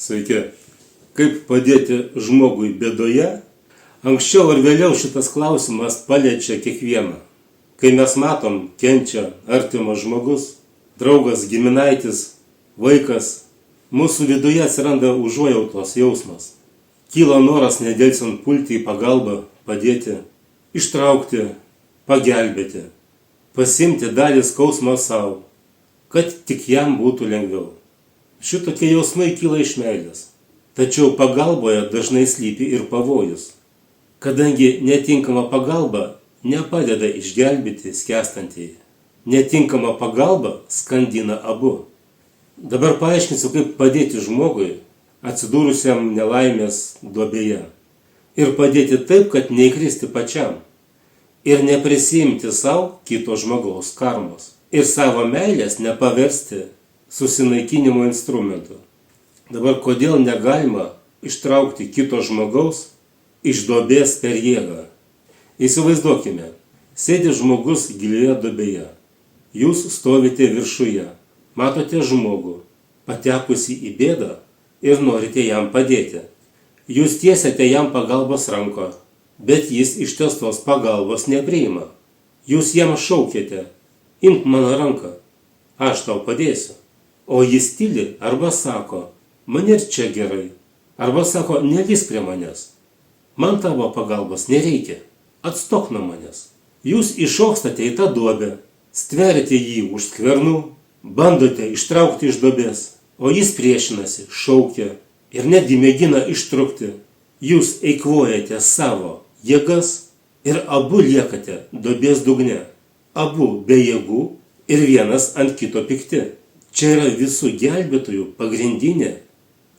Sveiki. Kaip padėti žmogui bėdoje? Anksčiau ar vėliau šitas klausimas paliečia kiekvieną. Kai mes matom, kenčia artimas žmogus, draugas, giminaitis, vaikas, mūsų viduje atsiranda užuojautos jausmas. Kyla noras nedelsiant pulti į pagalbą, padėti, ištraukti, pagelbėti, pasiimti dalį skausmo savo, kad tik jam būtų lengviau. Šitokie jausmai kyla iš meilės. Tačiau pagalboje dažnai slypi ir pavojus, kadangi netinkama pagalba nepadeda išgelbėti skęstantįjį. Netinkama pagalba skandina abu. Dabar paaiškinsiu, kaip padėti žmogui atsidūrusiam nelaimės duobėje. Ir padėti taip, kad neįkristi pačiam. Ir neprisiimti savo kito žmogaus karmos. Ir savo meilės nepaversti susinaikinimo instrumentu. Dabar kodėl negalima ištraukti kito žmogaus iš duobės per jėgą? Įsivaizduokime, sėdi žmogus gilioje duobėje. Jūs stovite viršuje, matote žmogų, patekusi į bėdą ir norite jam padėti. Jūs tiesiate jam pagalbos ranką, bet jis ištiestos pagalbos nepriima. Jūs jam šaukėte, imk mano ranką, aš tau padėsiu. O jis tyli arba sako, man ir čia gerai. Arba sako, nelįsk prie manęs. Man tavo pagalbos nereikia. Atstok nuo manęs. Jūs iššokstate į tą duobę, stverite jį už skvernų, bandote ištraukti iš duobės, o jis priešinasi, šaukia ir netgi mėgina ištrūkti. Jūs eikvojate savo jėgas ir abu liekate duobės dugne. Abu be jėgų ir vienas ant kito pikti. Čia yra visų gelbėtojų pagrindinė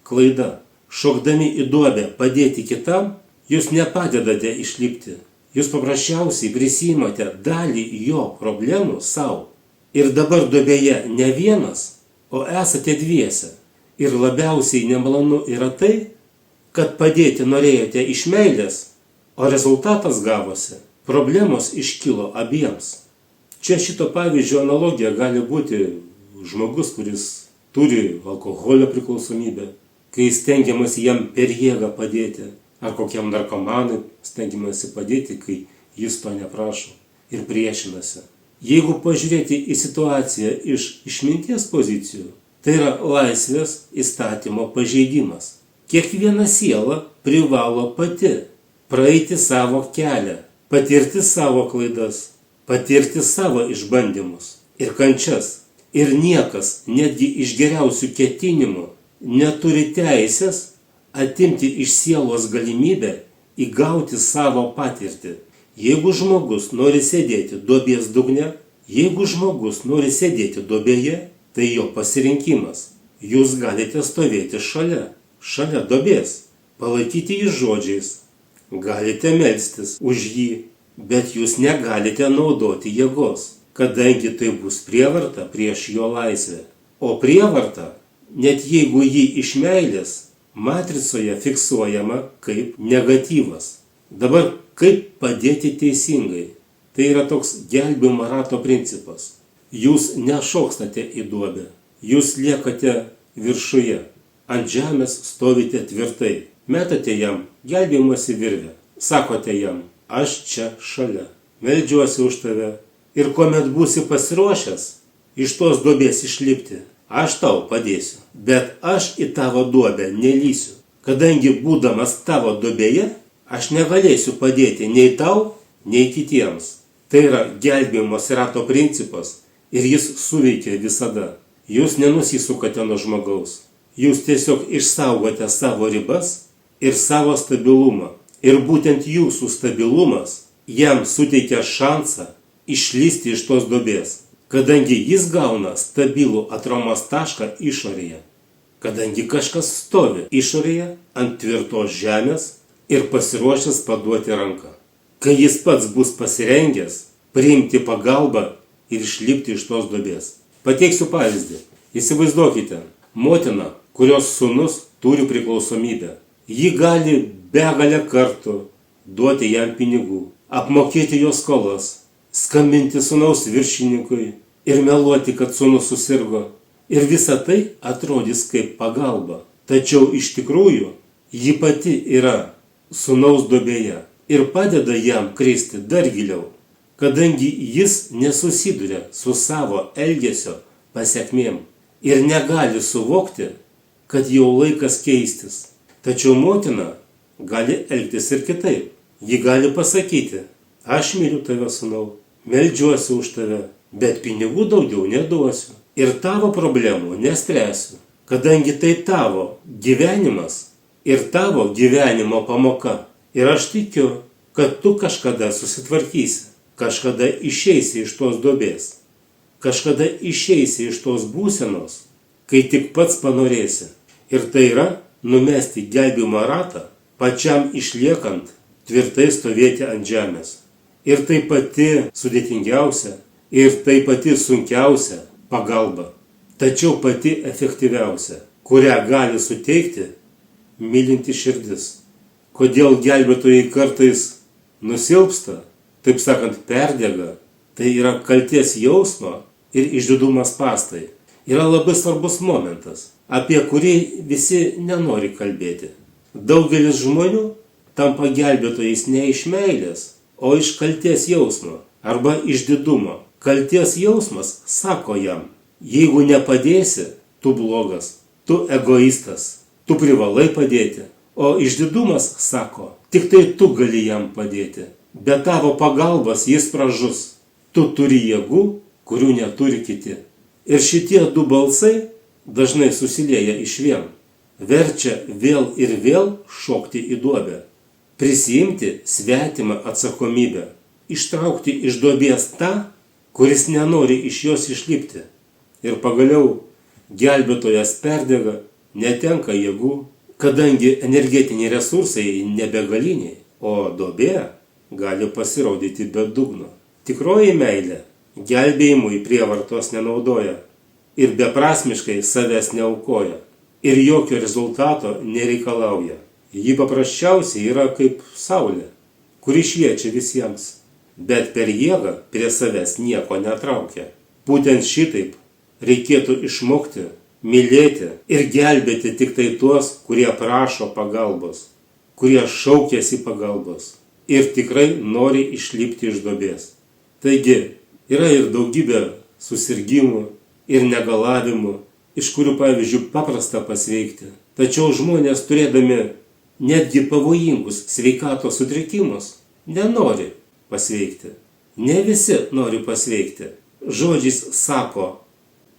klaida. Šokdami į duobę padėti kitam, jūs nepadedate išlipti. Jūs paprasčiausiai prisimate dalį jo problemų savo. Ir dabar duobėje ne vienas, o esate dviese. Ir labiausiai nemalonu yra tai, kad padėti norėjote iš meilės, o rezultatas gavosi. Problemos iškilo abiems. Čia šito pavyzdžio analogija gali būti žmogus, kuris turi alkoholio priklausomybę, kai stengiamasi jam per jėgą padėti, ar kokiam narkomanui stengiamasi padėti, kai jis to neprašo ir priešinasi. Jeigu pažiūrėti į situaciją iš išminties pozicijų, tai yra laisvės įstatymo pažeidimas. Kiekviena siela privalo pati praeiti savo kelią, patirti savo klaidas, patirti savo išbandymus ir kančias. Ir niekas, netgi iš geriausių ketinimų, neturi teisės atimti iš sielos galimybę įgauti savo patirtį. Jeigu žmogus nori sėdėti duobės dugne, jeigu žmogus nori sėdėti duobėje, tai jo pasirinkimas. Jūs galite stovėti šalia duobės, palaikyti jį žodžiais, galite melstis už jį, bet jūs negalite naudoti jėgos, kadangi tai bus prievarta prieš jo laisvę. O prievarta, net jeigu ji iš meilės, matricoje fiksuojama kaip negatyvas. Dabar kaip padėti teisingai? Tai yra toks gelbėjimo rato principas. Jūs nešokstate į duobę, jūs liekate viršuje, ant žemės stovite tvirtai, metate jam gelbėjimosi virvę, sakote jam, aš čia šalia, meldžiuosi už tave. Ir kuomet būsi pasiruošęs iš tos duobės išlipti, aš tau padėsiu. Bet aš į tavo duobę nelysiu, kadangi būdamas tavo duobėje, aš negalėsiu padėti nei tau, nei kitiems. Tai yra gelbėjimosi rato principas ir jis suveikia visada. Jūs nenusisukate nuo žmogaus. Jūs tiesiog išsaugote savo ribas ir savo stabilumą. Ir būtent jūsų stabilumas jam suteikia šansą išlysti iš tos duobės, kadangi jis gauna stabilų atramos tašką išorėje, kadangi kažkas stovi išorėje ant tvirtos žemės ir pasiruošęs paduoti ranką. Kai jis pats bus pasirengęs priimti pagalbą ir išlipti iš tos duobės. Pateiksiu pavyzdį. Įsivaizduokite, motina, kurios sūnus turi priklausomybę. Ji gali begalę kartų duoti jam pinigų, apmokėti jo skolas, skambinti sūnaus viršininkui ir meluoti, kad sūnus susirgo. Ir visa tai atrodys kaip pagalba. tačiau iš tikrųjų ji pati yra sūnaus duobėje ir padeda jam kristi dar giliau, kadangi jis nesusiduria su savo elgesio pasekmėm ir negali suvokti, kad jau laikas keistis. Tačiau motina gali elgtis ir kitaip. Ji gali pasakyti: aš myliu tave, sūnau, meldžiuosi už tave, bet pinigų daugiau neduosiu ir tavo problemų nespręsiu, kadangi tai tavo gyvenimas ir tavo gyvenimo pamoka. Ir aš tikiu, kad tu kažkada susitvarkysi, kažkada išeisi iš tos duobės, kažkada išeisi iš tos būsenos, kai tik pats panorėsi. Ir tai yra numesti gelbėjimo ratą, pačiam išliekant tvirtai stovėti ant žemės. Ir tai pati sudėtingiausia, ir tai pati sunkiausia pagalba, tačiau pati efektyviausia, kurią gali suteikti mylinti širdis. Kodėl gelbėtojai kartais nusilpsta, taip sakant, perdega, tai yra kaltės jausmo ir išdidumas spąstai. Yra labai svarbus momentas, apie kurį visi nenori kalbėti. Daugelis žmonių tampa gelbėtojais ne iš meilės, o iš kaltės jausmo arba išdidumo. Kaltės jausmas sako jam: jeigu nepadėsi, tu blogas, tu egoistas, tu privalai padėti. O išdidumas sako: tik tai tu gali jam padėti. Be tavo pagalbos jis pražus. Tu turi jėgų, kurių neturi kiti. Ir šitie du balsai dažnai susilieja iš vien. Verčia vėl ir vėl šokti į duobę. Prisiimti svetimą atsakomybę. Ištraukti iš duobės tą, kuris nenori iš jos išlipti. Ir pagaliau gelbėtojas perdega, netenka jėgų, kadangi energetiniai resursai nebegaliniai, o duobė gali pasirodyti be dugno. Tikroji meilė gelbėjimui prievartos nenaudoja ir beprasmiškai savęs neaukoja ir jokio rezultato nereikalauja. Ji paprasčiausiai yra kaip saulė, kuri šviečia visiems, bet per jėgą prie savęs nieko netraukia. Būtent šitaip reikėtų išmokti mylėti ir gelbėti tik tai tuos, kurie prašo pagalbos, kurie šaukiasi pagalbos ir tikrai nori išlipti iš duobės. Taigi, yra ir daugybė susirgymų ir negalavimų, iš kurių, pavyzdžiui, paprasta pasveikti. Tačiau žmonės, turėdami netgi pavojingus sveikatos sutrikimus, nenori pasveikti. Ne visi nori pasveikti. Žodžiais sako: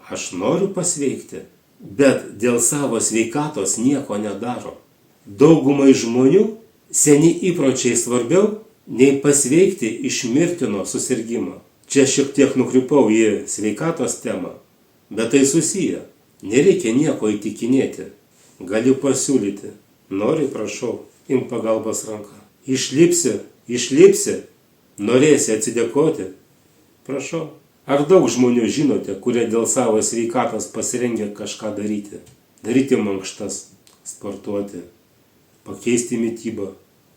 aš noriu pasveikti, bet dėl savo sveikatos nieko nedaro. Daugumai žmonių seni įpročiai svarbiau nei pasveikti iš mirtino susirgymo. Čia šiek tiek nukrypau į sveikatos temą, bet tai susiję. Nereikia nieko įtikinėti. Galiu pasiūlyti: nori, prašau, imk pagalbos ranką. Išlipsi, norėsi atsidėkoti, prašau. Ar daug žmonių žinote, kurie dėl savo sveikatos pasirengia kažką daryti? Daryti mankštas, sportuoti, pakeisti mitybą,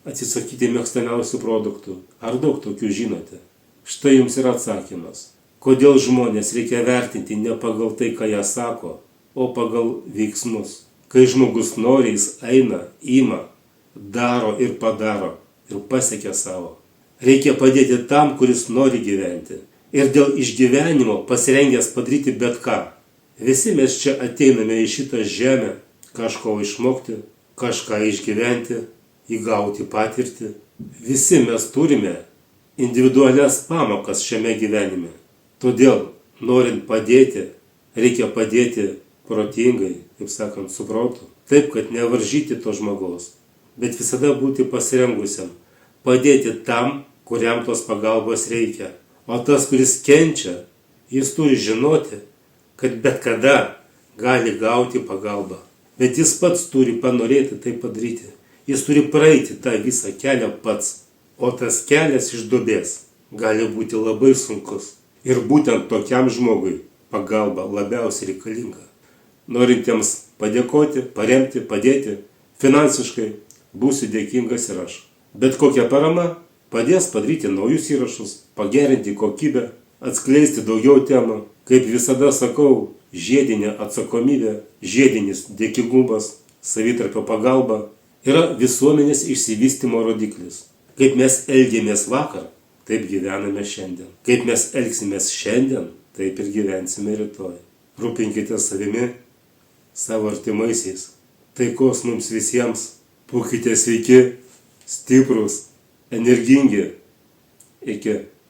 atsisakyti mėgstamiausių produktų. Ar daug tokių žinote? Štai jums ir atsakymas. Kodėl žmonės reikia vertinti ne pagal tai, ką jie sako, o pagal veiksmus. Kai žmogus nori, jis eina, ima, daro ir padaro ir pasiekia savo. Reikia padėti tam, kuris nori gyventi ir dėl išgyvenimo pasirengęs padaryti bet ką. Visi mes čia ateiname į šitą žemę kažko išmokti, kažką išgyventi, įgauti patirtį. Visi mes turime individualias pamokas šiame gyvenime. Todėl, norint padėti, reikia padėti protingai, kaip sakant, su protu. Taip, kad nevaržyti to žmogaus, bet visada būti pasirengusiam padėti tam, kuriam tos pagalbos reikia. O tas, kuris kenčia, jis turi žinoti, kad bet kada gali gauti pagalbą. Bet jis pats turi panorėti tai padaryti. Jis turi praeiti tą visą kelią pats. O tas kelias iš duobės gali būti labai sunkus. Ir būtent tokiam žmogui pagalba labiausiai reikalinga. Norintiems padėkoti, paremti, padėti finansiškai būsiu dėkingas ir aš. Bet kokia parama padės padaryti naujus įrašus, pagerinti kokybę, atskleisti daugiau temų. Kaip visada sakau, žiedinė atsakomybė, žiedinis dėkingumas savitarpio pagalba yra visuomenės išsivystymo rodiklis. Kaip mes elgėmės vakar, taip gyvename šiandien. Kaip mes elgsimės šiandien, taip ir gyvensime rytoj. Rūpinkite savimi, savo artimaisiais. Taikos mums visiems. Būkite sveiki, stiprūs, energingi. Iki.